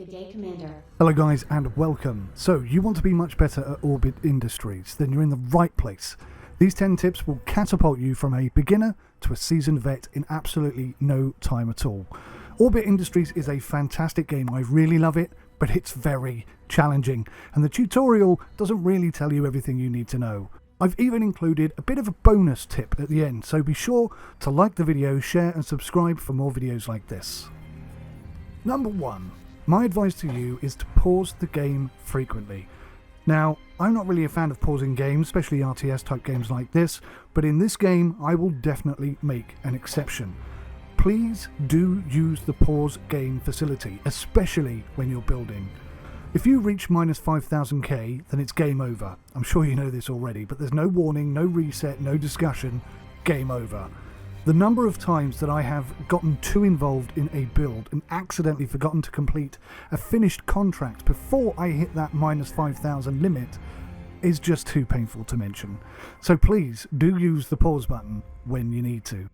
Good day, Commander. Hello guys and welcome. So you want to be much better at Orbit Industries, then you're in the right place. These 10 tips will catapult you from a beginner to a seasoned vet in absolutely no time at all. Orbit Industries is a fantastic game. I really love it, but it's very challenging and the tutorial doesn't really tell you everything you need to know. I've even included a bit of a bonus tip at the end, so be sure to like the video, share and subscribe for more videos like this. Number 1. My advice to you is to pause the game frequently. Now, I'm not really a fan of pausing games, especially RTS type games like this, but in this game I will definitely make an exception. Please do use the pause game facility, especially when you're building. If you reach -5000k, then it's game over. I'm sure you know this already, but there's no warning, no reset, no discussion, game over. The number of times that I have gotten too involved in a build and accidentally forgotten to complete a finished contract before I hit that -5000 limit is just too painful to mention. So please do use the pause button when you need to.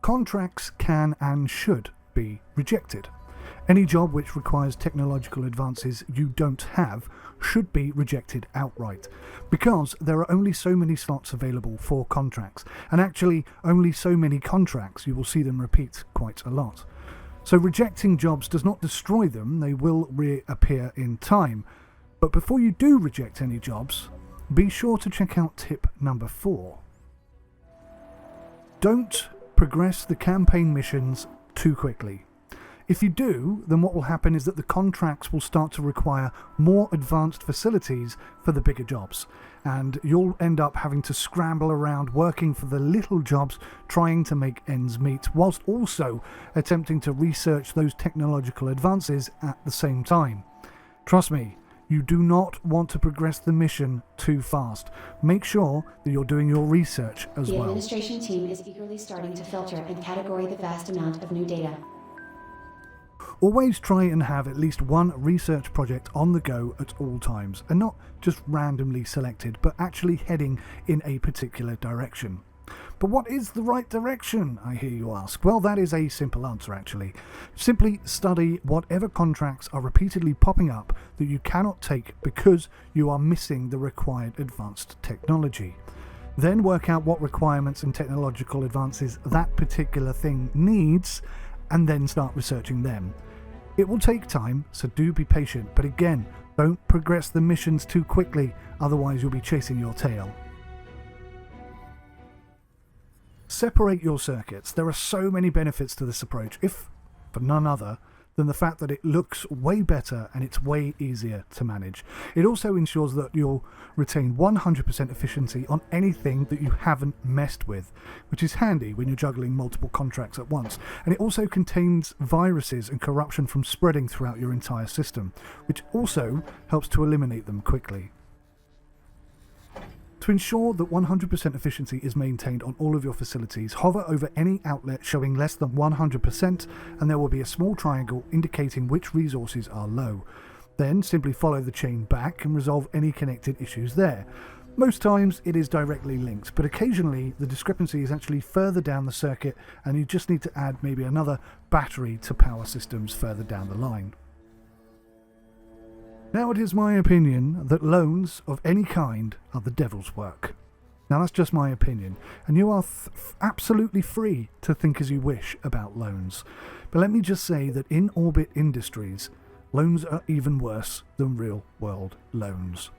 Contracts can and should be rejected. Any job which requires technological advances you don't have should be rejected outright, because there are only so many slots available for contracts, and actually only so many contracts. You will see them repeat quite a lot. So rejecting jobs does not destroy them, they will reappear in time. But before you do reject any jobs, be sure to check out tip number 4. Don't progress the campaign missions too quickly. If you do, then what will happen is that the contracts will start to require more advanced facilities for the bigger jobs, and you'll end up having to scramble around working for the little jobs, trying to make ends meet, whilst also attempting to research those technological advances at the same time. Trust me, you do not want to progress the mission too fast. Make sure that you're doing your research as well. The administration team is eagerly starting to filter and categorize the vast amount of new data. Always try and have at least one research project on the go at all times, and not just randomly selected, but actually heading in a particular direction. But what is the right direction, I hear you ask? Well, that is a simple answer actually. Simply study whatever contracts are repeatedly popping up that you cannot take because you are missing the required advanced technology. Then work out what requirements and technological advances that particular thing needs, and then start researching them. It will take time, so do be patient, but again, don't progress the missions too quickly, otherwise you'll be chasing your tail. Separate your circuits. There are so many benefits to this approach, if for none other than the fact that it looks way better and it's way easier to manage. It also ensures that you'll retain 100% efficiency on anything that you haven't messed with, which is handy when you're juggling multiple contracts at once. And it also contains viruses and corruption from spreading throughout your entire system, which also helps to eliminate them quickly. To ensure that 100% efficiency is maintained on all of your facilities, hover over any outlet showing less than 100% and there will be a small triangle indicating which resources are low. Then simply follow the chain back and resolve any connected issues there. Most times it is directly linked, but occasionally the discrepancy is actually further down the circuit and you just need to add maybe another battery to power systems further down the line. Now it is my opinion that loans of any kind are the devil's work. Now that's just my opinion, and you are absolutely free to think as you wish about loans. But let me just say that in Orbit Industries, loans are even worse than real world loans.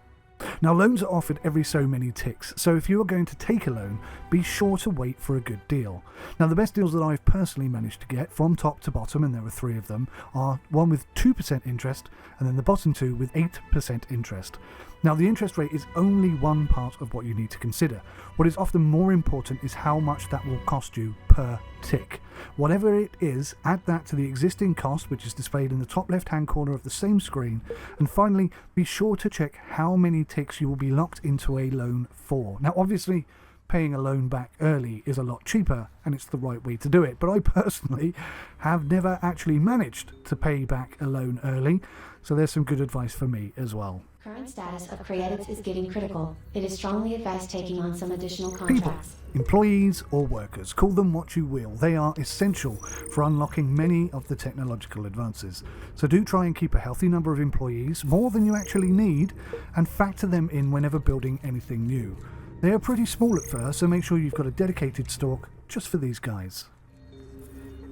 Now loans are offered every so many ticks, so if you are going to take a loan, be sure to wait for a good deal. Now the best deals that I've personally managed to get from top to bottom, and there are 3 of them, are one with 2% interest and then the bottom 2 with 8% interest. Now the interest rate is only one part of what you need to consider. What is often more important is how much that will cost you per tick. Whatever it is, add that to the existing cost, which is displayed in the top left hand corner of the same screen, and finally be sure to check how many ticks you will be locked into a loan for. Now obviously paying a loan back early is a lot cheaper and it's the right way to do it. But I personally have never actually managed to pay back a loan early, so there's some good advice for me as well. Current status of credits is getting critical. It is strongly advised taking on some additional People, contracts. employees or workers, call them what you will, they are essential for unlocking many of the technological advances. So do try and keep a healthy number of employees, more than you actually need, and factor them in whenever building anything new. They are pretty small at first, so make sure you've got a dedicated stalk just for these guys.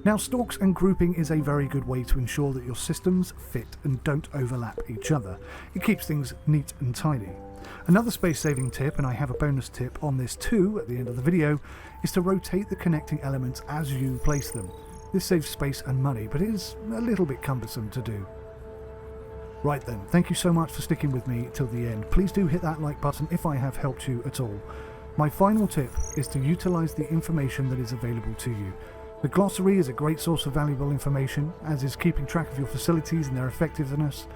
Now, stalks and grouping is a very good way to ensure that your systems fit and don't overlap each other. It keeps things neat and tidy. Another space-saving tip, and I have a bonus tip on this too at the end of the video, is to rotate the connecting elements as you place them. This saves space and money, but it is a little bit cumbersome to do. Right then, thank you so much for sticking with me till the end. Please do hit that like button if I have helped you at all. My final tip is to utilise the information that is available to you. The glossary is a great source of valuable information, as is keeping track of your facilities and their effectiveness.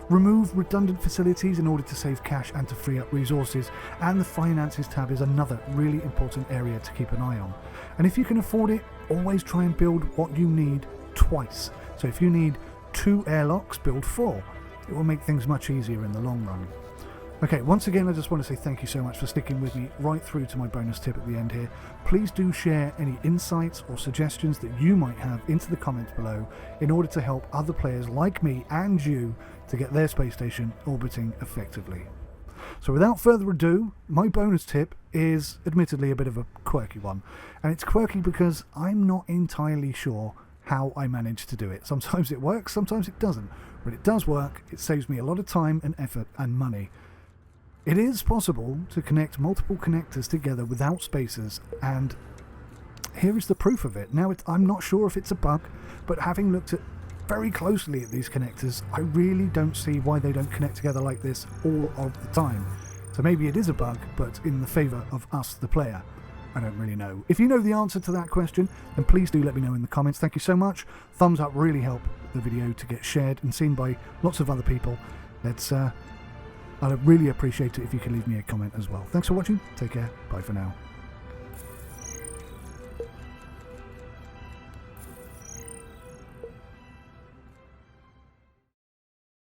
Remove redundant facilities in order to save cash and to free up resources, and the finances tab is another really important area to keep an eye on. And if you can afford it, always try and build what you need twice. So if you need 2 airlocks, build 4. It will make things much easier in the long run. Okay, once again, I just want to say thank you so much for sticking with me right through to my bonus tip at the end here. Please do share any insights or suggestions that you might have into the comments below in order to help other players like me and you to get their space station orbiting effectively. So without further ado, my bonus tip is admittedly a bit of a quirky one. And it's quirky because I'm not entirely sure how I manage to do it. Sometimes it works, sometimes it doesn't. When it does work, it saves me a lot of time and effort and money. It is possible to connect multiple connectors together without spacers, and here is the proof of it. Now, I'm not sure if it's a bug, but having looked at very closely at these connectors, I really don't see why they don't connect together like this all of the time. So maybe it is a bug, but in the favour of us, the player. I don't really know. If you know the answer to that question, then please do let me know in the comments. Thank you so much. Thumbs up really help the video to get shared and seen by lots of other people. I'd really appreciate it if you could leave me a comment as well. Thanks for watching. Take care. Bye for now.